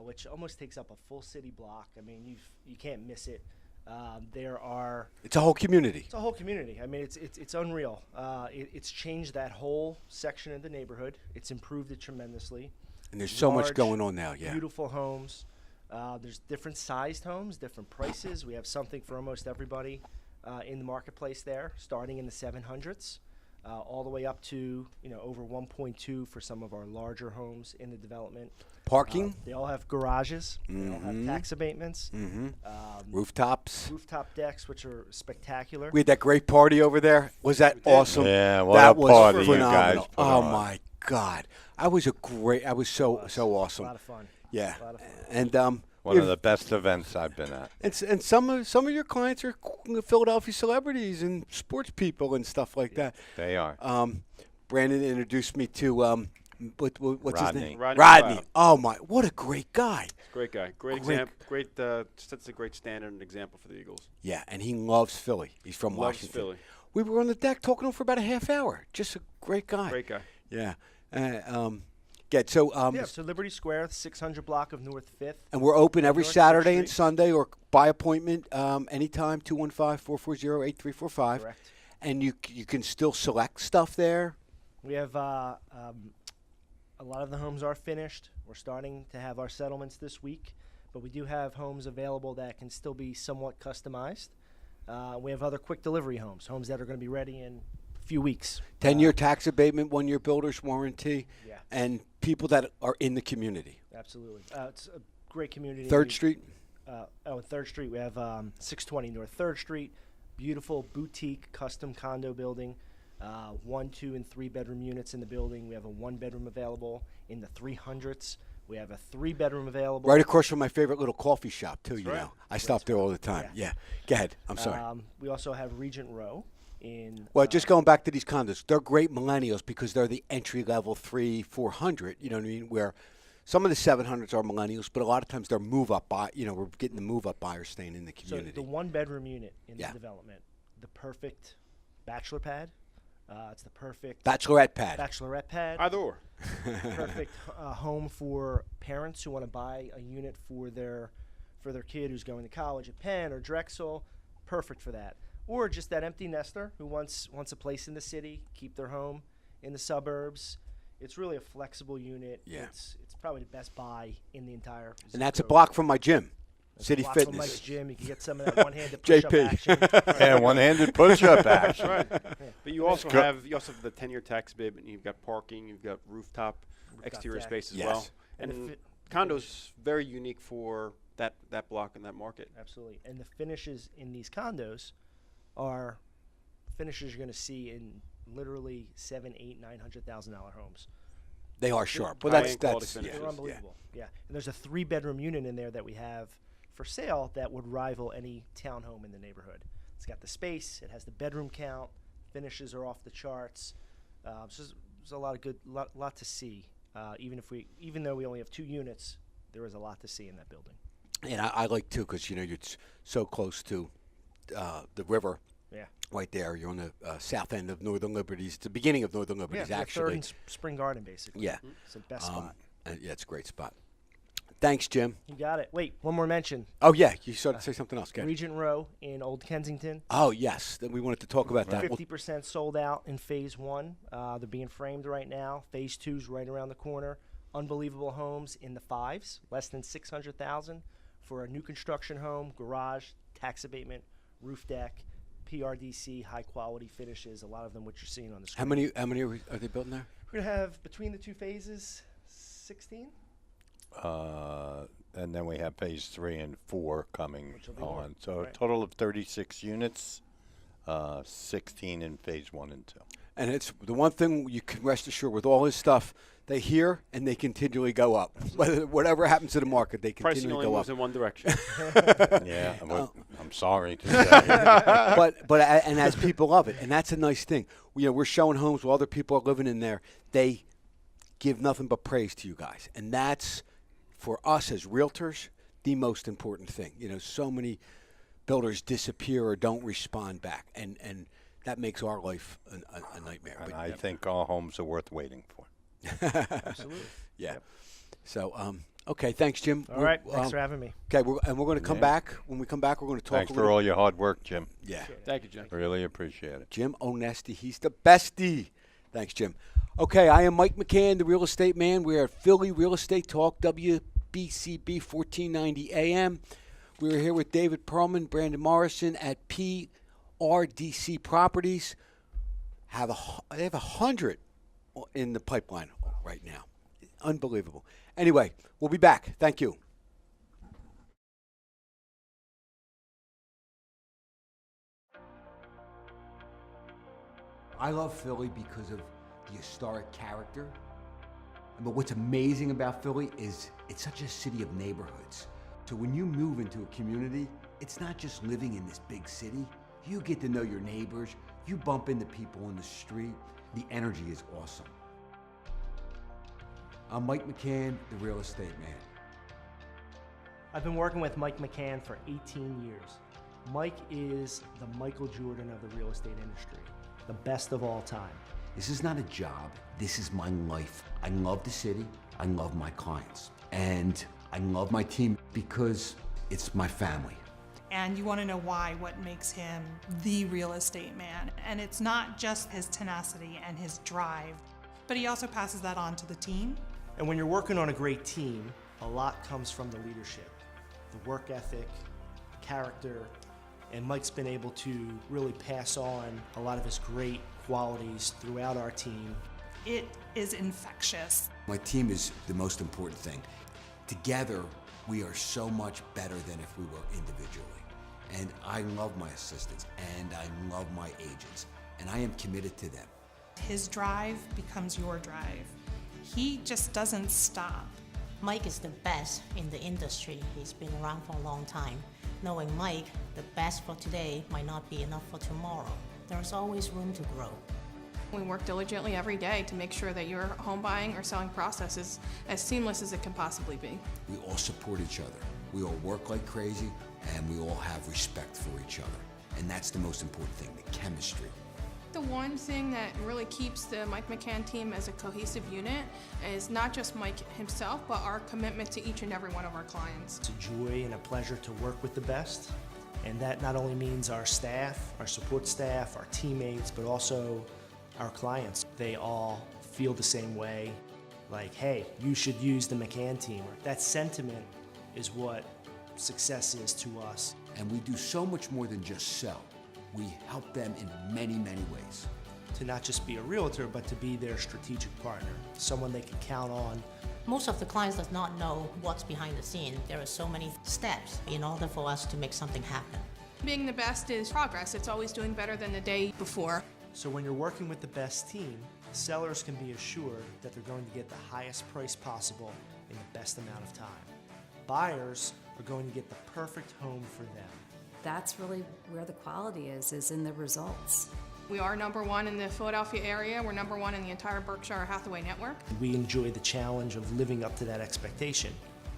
which almost takes up a full city block. I mean, you can't miss it. It's a whole community. It's a whole community. I mean, it's unreal. It's changed that whole section of the neighborhood. It's improved it tremendously. And there's so much Large, going on now. Yeah. Beautiful homes. There's different sized homes, different prices. We have something for almost everybody in the marketplace there, starting in the 700s, all the way up to over 1.2 for some of our larger homes in the development. Parking. They all have garages. They all have tax abatements. Rooftops. Rooftop decks, which are spectacular. We had that great party over there. Was that awesome? Yeah, what that a was party you phenomenal. guys put Oh on. my God, I was so awesome. A lot of fun. Yeah, A lot of fun. and One of the best events I've been at. and some of your clients are Philadelphia celebrities and sports people and stuff like that. They are. Brandon introduced me to what's Rodney. his name? Rodney. Rodney. Oh my, what a great guy. Great guy. Great example. Sets a great standard and example for the Eagles. Yeah, and he loves Philly. He's from Loves Washington. Philly. We were on the deck talking to him for about a half hour. Just a great guy. Great guy. Yeah. Good. So So Liberty Square, 600 block of North 5th. and we're open every North Saturday Sixth and Street. Sunday or by appointment anytime, 215-440-8345. Correct. And you can still select stuff there. We have a lot of the homes are finished. We're starting to have our settlements this week, but we do have homes available that can still be somewhat customized. We have other quick delivery homes that are going to be ready in a few weeks. 10-year tax abatement, 1-year builder's warranty, Yeah. and people that are in the community. Absolutely. It's a great community. 3rd Street. 3rd Street. We have 620 North 3rd Street. Beautiful boutique custom condo building. 1, 2, and 3 bedroom units in the building. We have a 1-bedroom available in the 300s. We have a 3-bedroom available. Right across from my favorite little coffee shop, too, you right. know. I stop there all the time. Yeah. Go ahead. I'm sorry. We also have Regent Row in. Well, just going back to these condos, they're great millennials because they're the entry-level 300-400, you know what I mean, where some of the 700s are millennials, but a lot of times they're move-up, we're getting the move-up buyers staying in the community. So the 1-bedroom unit in Yeah. the development, the perfect bachelor pad. It's the perfect Bachelorette pad. bachelorette pad. Either or. Perfect home for parents who want to buy a unit for their kid who's going to college at Penn or Drexel. Perfect for that. Or just that empty nester who wants a place in the city, keep their home in the suburbs. It's really a flexible unit. Yeah. It's probably the best buy in the entire zip And that's a code. block from my gym, That's City a block from Fitness. Mike's gym. You can get some of that one-handed push-up JP. action. Yeah, one-handed push-up action. Right. But you also Go- have the 10-year tax abatement. You've got parking. You've got rooftop exterior deck. space as Yes. well. And And if it- condos very unique for that block and that market. Absolutely. And the finishes in these condos are finishes you're going to see in literally $700,000, $800,000, $900,000 homes. They are sharp. Well, High-end that's quality yeah, finishes. They're unbelievable. Yeah. And there's a 3-bedroom unit in there that we have for sale that would rival any townhome in the neighborhood. It's got the space. It has the bedroom count. Finishes are off the charts. So there's a lot of lot to see. Even though we only have 2 units, there is a lot to see in that building. And I like too, because you're so close to the river. Yeah. Right there, you're on the south end of Northern Liberties, the beginning of Northern Liberties, Yeah, actually. third and Spring Garden, basically. Yeah. It's the best spot. Yeah, it's a great spot. Thanks, Jim. You got it. Wait, one more mention. Oh yeah, you started to say something else. Go ahead. Regent Row in Old Kensington. Oh yes, then we wanted to talk about that. 50% sold out in phase 1. They're being framed right now. Phase 2's right around the corner. Unbelievable homes in the 5s, less than $600,000 for a new construction home, garage, tax abatement, roof deck, PRDC, high quality finishes. A lot of them, what you're seeing on the screen. How many are they building there? We're gonna have between the 2 phases, 16. And then we have phase 3 and 4 coming Which will be more, on. So right. a total of 36 units, 16 in phase 1 and 2. And it's the one thing you can rest assured with all his stuff, they hear and they continually go up. Whatever happens to the market, they Pricing continually only go moves up. in one direction. Yeah, I'm sorry to say. but and as people love it, and that's a nice thing. We're showing homes where other people are living in there. They give nothing but praise to you guys, and that's for us as realtors the most important thing. So many builders disappear or don't respond back, and that makes our life a nightmare. And But I think all homes are worth waiting for. Absolutely. Yeah. So okay, thanks, Jim. All right, thanks for having me. Okay, we're going to come back. When we come back, we're going to talk. Thanks for all your hard work, Jim. Yeah. Thank you, Jim. Really appreciate it. Jim Onesti, he's the bestie. Thanks, Jim. Okay, I am Mike McCann, the real estate man. We're at Philly Real Estate Talk, WBCB 1490 AM. We're here with David Perlman, Brandon Morrison at PRDC Properties. They have 100 in the pipeline right now. Unbelievable. Anyway, we'll be back. Thank you. I love Philly because of the historic character. But what's amazing about Philly is it's such a city of neighborhoods. So when you move into a community, it's not just living in this big city. You get to know your neighbors. You bump into people in the street. The energy is awesome. I'm Mike McCann, the real estate man. I've been working with Mike McCann for 18 years. Mike is the Michael Jordan of the real estate industry, the best of all time. This is not a job, this is my life. I love the city, I love my clients, and I love my team because it's my family. And you want to know why, what makes him the real estate man. And it's not just his tenacity and his drive, but he also passes that on to the team. And when you're working on a great team, a lot comes from the leadership, the work ethic, character, and Mike's been able to really pass on a lot of his great qualities throughout our team. It is infectious. My team is the most important thing. Together, we are so much better than if we were individually. And I love my assistants, and I love my agents, and I am committed to them. His drive becomes your drive. He just doesn't stop. Mike is the best in the industry. He's been around for a long time. Knowing Mike, the best for today might not be enough for tomorrow. There's always room to grow. We work diligently every day to make sure that your home buying or selling process is as seamless as it can possibly be. We all support each other. We all work like crazy, and we all have respect for each other. And that's the most important thing, the chemistry. The one thing that really keeps the Mike McCann team as a cohesive unit is not just Mike himself, but our commitment to each and every one of our clients. It's a joy and a pleasure to work with the best. And that not only means our staff, our support staff, our teammates, but also our clients. They all feel the same way, like, hey, you should use the McCann team. That sentiment is what success is to us. And we do so much more than just sell. We help them in many, many ways. To not just be a realtor, but to be their strategic partner, someone they can count on Most of the clients does not know what's behind the scene. There are so many steps in order for us to make something happen. Being the best is progress. It's always doing better than the day before. So when you're working with the best team, sellers can be assured that they're going to get the highest price possible in the best amount of time. Buyers are going to get the perfect home for them. That's really where the quality is in the results. We are number one in the Philadelphia area. We're number one in the entire Berkshire Hathaway network. We enjoy the challenge of living up to that expectation.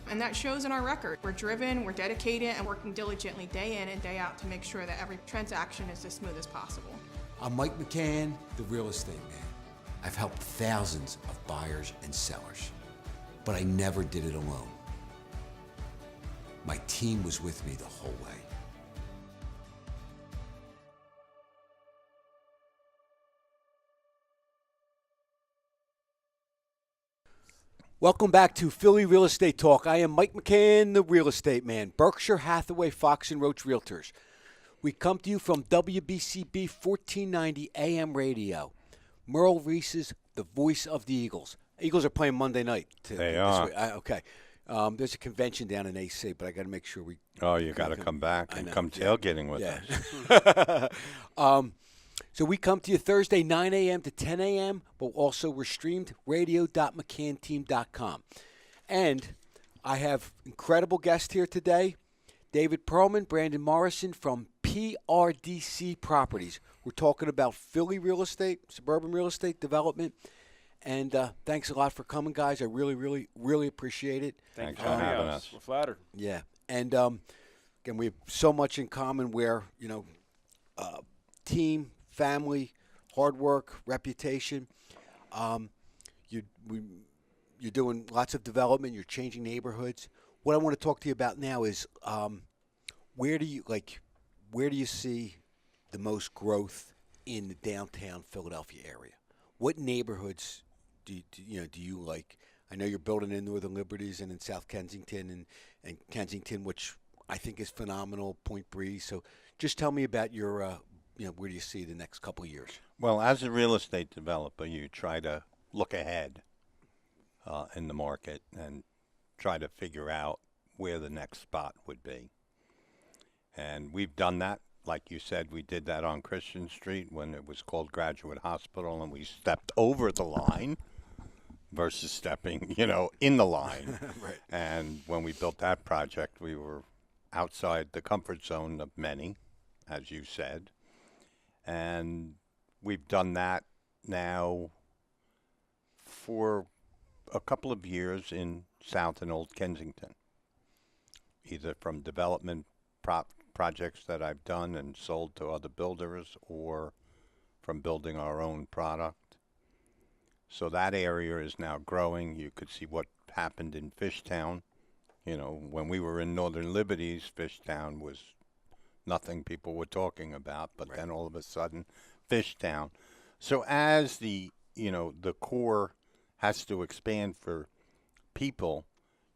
And that shows in our record. We're driven, we're dedicated, and working diligently day in and day out to make sure that every transaction is as smooth as possible. I'm Mike McCann, the real estate man. I've helped thousands of buyers and sellers, but I never did it alone. My team was with me the whole way. Welcome back to Philly Real Estate Talk. I am Mike McCann, the real estate man, Berkshire Hathaway Fox and Roach Realtors. We come to you from WBCB 1490 AM radio. Merle Reese's the voice of the Eagles. Eagles are playing Monday night. They are. Okay. There's a convention down in AC, but I got to make sure we. Oh, you got to come back and come tailgating with us. So we come to you Thursday, 9 a.m. to 10 a.m., but also we're streamed radio.mccanteam.com. And I have incredible guests here today. David Perlman, Brandon Morrison from PRDC Properties. We're talking about Philly real estate, suburban real estate development. And thanks a lot for coming, guys. I really, really, really appreciate it. Thanks for having us. We're flattered. Yeah. And, again, we have so much in common where, team, family, hard work, reputation. You're doing lots of development. You're changing neighborhoods. What I want to talk to you about now is where do you see the most growth in the downtown Philadelphia area? What neighborhoods do you like? I know you're building in Northern Liberties and in South Kensington and Kensington, which I think is phenomenal. Point Breeze. So just tell me about your where do you see the next couple of years? Well, as a real estate developer, you try to look ahead in the market and try to figure out where the next spot would be. And we've done that. Like you said, we did that on Christian Street when it was called Graduate Hospital, and we stepped over the line versus stepping, in the line. Right. And when we built that project, we were outside the comfort zone of many, as you said. And we've done that now for a couple of years in South and Old Kensington, either from development projects that I've done and sold to other builders or from building our own product. So that area is now growing. You could see what happened in Fishtown. When we were in Northern Liberties, Fishtown was nothing people were talking about, but then all of a sudden, Fishtown. So as the core has to expand for people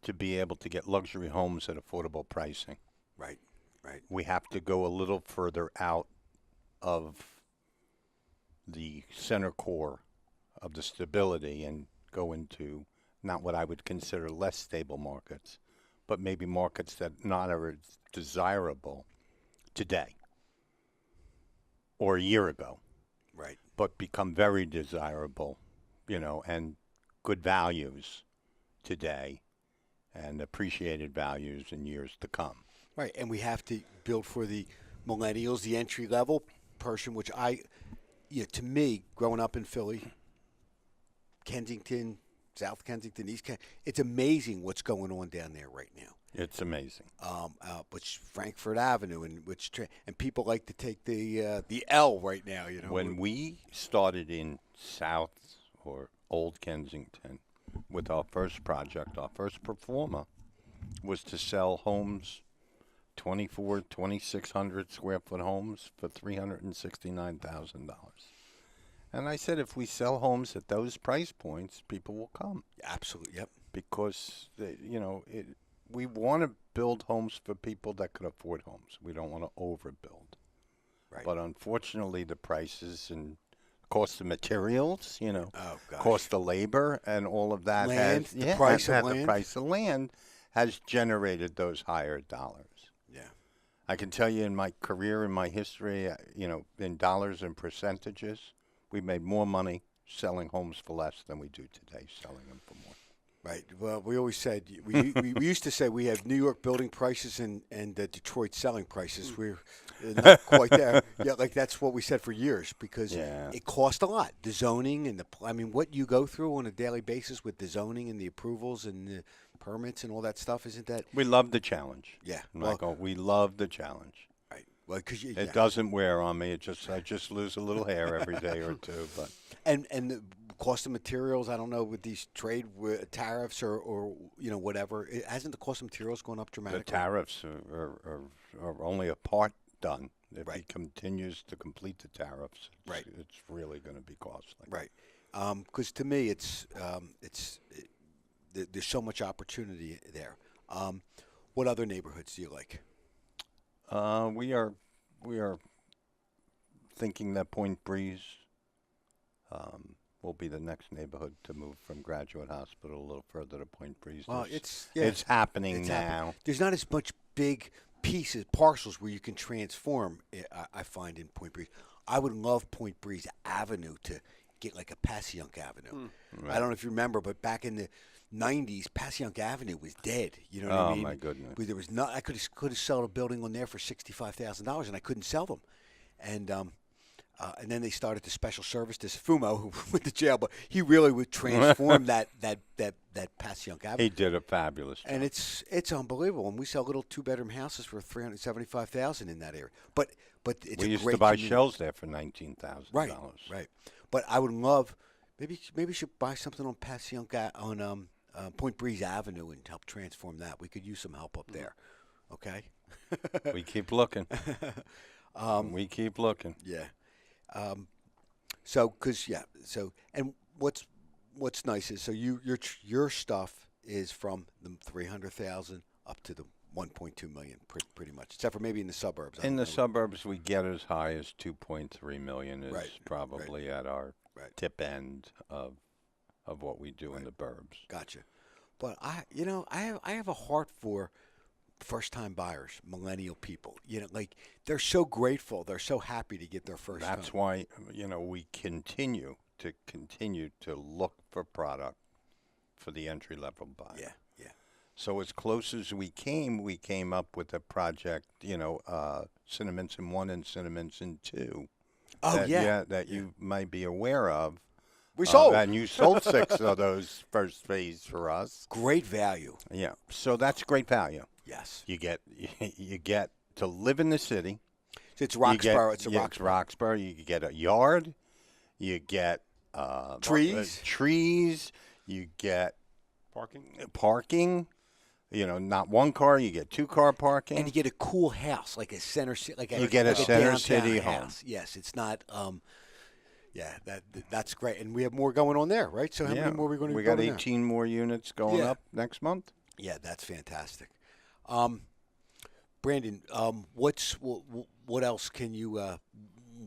to be able to get luxury homes at affordable pricing. Right. We have to go a little further out of the center core of the stability and go into not what I would consider less stable markets, but maybe markets that not are as desirable today or a year ago. Right. But become very desirable, and good values today and appreciated values in years to come. Right, and we have to build for the millennials, the entry-level person, which to me, growing up in Philly, Kensington, South Kensington, East Kensington, it's amazing what's going on down there right now. It's amazing. Which Frankfurt Avenue and and people like to take the L right now. When we started in South or Old Kensington with our first project, our first performer was to sell homes, 2,600 square foot homes for $369,000. And I said, if we sell homes at those price points, people will come. Absolutely, yep. Because we want to build homes for people that could afford homes. We don't want to overbuild. Right. But unfortunately, the prices and cost of materials, Oh, gosh. cost of labor, and all of that Land, has the price of the land. price of land has generated those higher dollars. Yeah. I can tell you in my career, in my history, in dollars and percentages, we made more money selling homes for less than we do today selling them for more. Right. Well, we always said we used to say we have New York building prices and Detroit selling prices. We're not quite there. Yeah, like that's what we said for years because it cost a lot. The zoning and what you go through on a daily basis with the zoning and the approvals and the permits and all that stuff, isn't that? We love the challenge. Yeah. Michael, we love the challenge. Right. Well, because it doesn't wear on me. I just lose a little hair every day or two, but. And the cost of materials, I don't know, with these trade tariffs or whatever, hasn't the cost of materials gone up dramatically? The tariffs are only a part done. If he continues to complete the tariffs, it's really going to be costly. Right. Because to me, there's so much opportunity there. What other neighborhoods do you like? We are thinking that Point Breeze will be the next neighborhood to move from Graduate Hospital a little further to Point Breeze. Well, it's happening now. Happening. There's not as much big parcels where you can transform, I find, in Point Breeze. I would love Point Breeze Avenue to get like a Passyunk Avenue. Right. I don't know if you remember, but back in the 90s, Passyunk Avenue was dead. You know what I mean? Oh, my goodness. There was I could have sold a building on there for $65,000, and I couldn't sell them. And then they started the special service, this Fumo, who went to jail, but he really would transform that Passyunk Avenue. He did a fabulous job. And it's unbelievable. And we sell little 2-bedroom houses for $375,000 in that area. But it's we a used great to buy community. shells there for $19,000. Right. But I would love maybe you should buy something on Passyunk on Point Breeze Avenue and help transform that. We could use some help up there. Okay. We keep looking. We keep looking. Yeah. And what's nice is your stuff is from the 300,000 up to the 1.2 million, pretty much, except for maybe in the suburbs. In the suburbs, we get as high as 2.3 million is probably at our tip end of what we do in the burbs. Gotcha. But I have a heart for first-time buyers, millennial people. They're so grateful. They're so happy to get their first home. That's why, we continue to look for product for the entry-level buyer. Yeah. So as close as we came up with a project, Cinnaminson 1 and Cinnaminson 2. Oh, that you might be aware of. We sold. And you sold 6 of those first phase for us. Great value. Yeah. So that's great value. Yes. You get to live in the city. So it's Roxborough. It's Roxborough. You get a yard. You get trees. You get parking. Not one car. You get 2-car parking. And you get a cool house, like a center city. You get a center city home. Yes, it's not. That's great. And we have more going on there, right? So how many more are we going to? We got 18 more units going up next month. Yeah, that's fantastic. Brandon, what else can you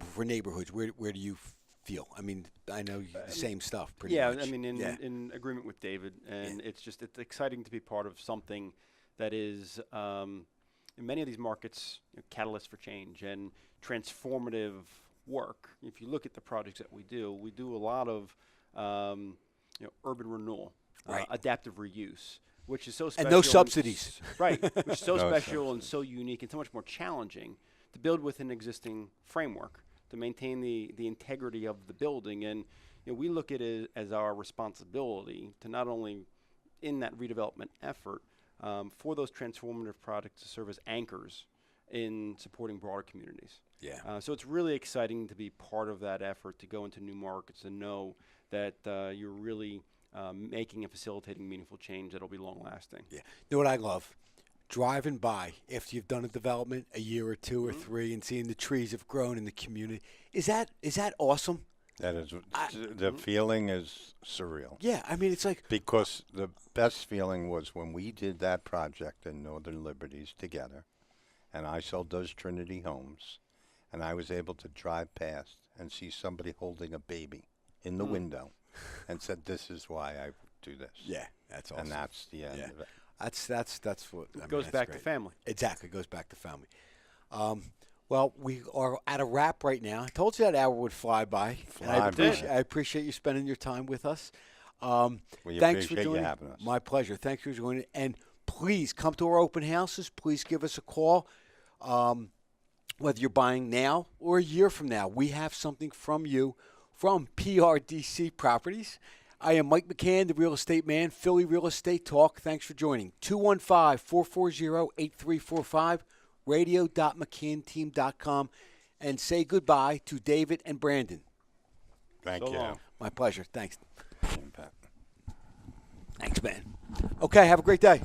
for neighborhoods? Where do you feel? I mean, I know the same stuff pretty much. Yeah, I mean, in agreement with David, and it's exciting to be part of something that is in many of these markets, catalyst for change and transformative work. If you look at the projects that we do a lot of urban renewal, adaptive reuse, which is so special. And no subsidies. Right, which is so special and so unique and so much more challenging to build within an existing framework to maintain the integrity of the building. And we look at it as our responsibility to not only in that redevelopment effort for those transformative projects to serve as anchors in supporting broader communities. Yeah. So it's really exciting to be part of that effort, to go into new markets and know that you're really making and facilitating meaningful change that'll be long-lasting. Yeah. You know what I love? Driving by after you've done a development a year or 2 or 3 and seeing the trees have grown in the community. Is that awesome? That is, the feeling is surreal. Yeah, I mean, it's like... Because the best feeling was when we did that project in Northern Liberties together, and I sold those Trinity homes, and I was able to drive past and see somebody holding a baby in the window and said, this is why I do this. Yeah, that's awesome. And that's the end of it. That's what I mean, Goes that's back to great. family. Exactly, goes back to family. Well, we are at a wrap right now. I told you that hour would fly by. And I appreciate you spending your time with us. We Thanks appreciate for joining. you having us. My pleasure. Thanks for joining. And please come to our open houses. Please give us a call. Whether you're buying now or a year from now, we have something from you from PRDC Properties. I am Mike McCann, the real estate man, Philly Real Estate Talk. Thanks for joining. 215-440-8345, radio.mccanteam.com, and say goodbye to David and Brandon. Thank you. long. My pleasure. Thanks. Pat. Thanks, man. Okay, have a great day.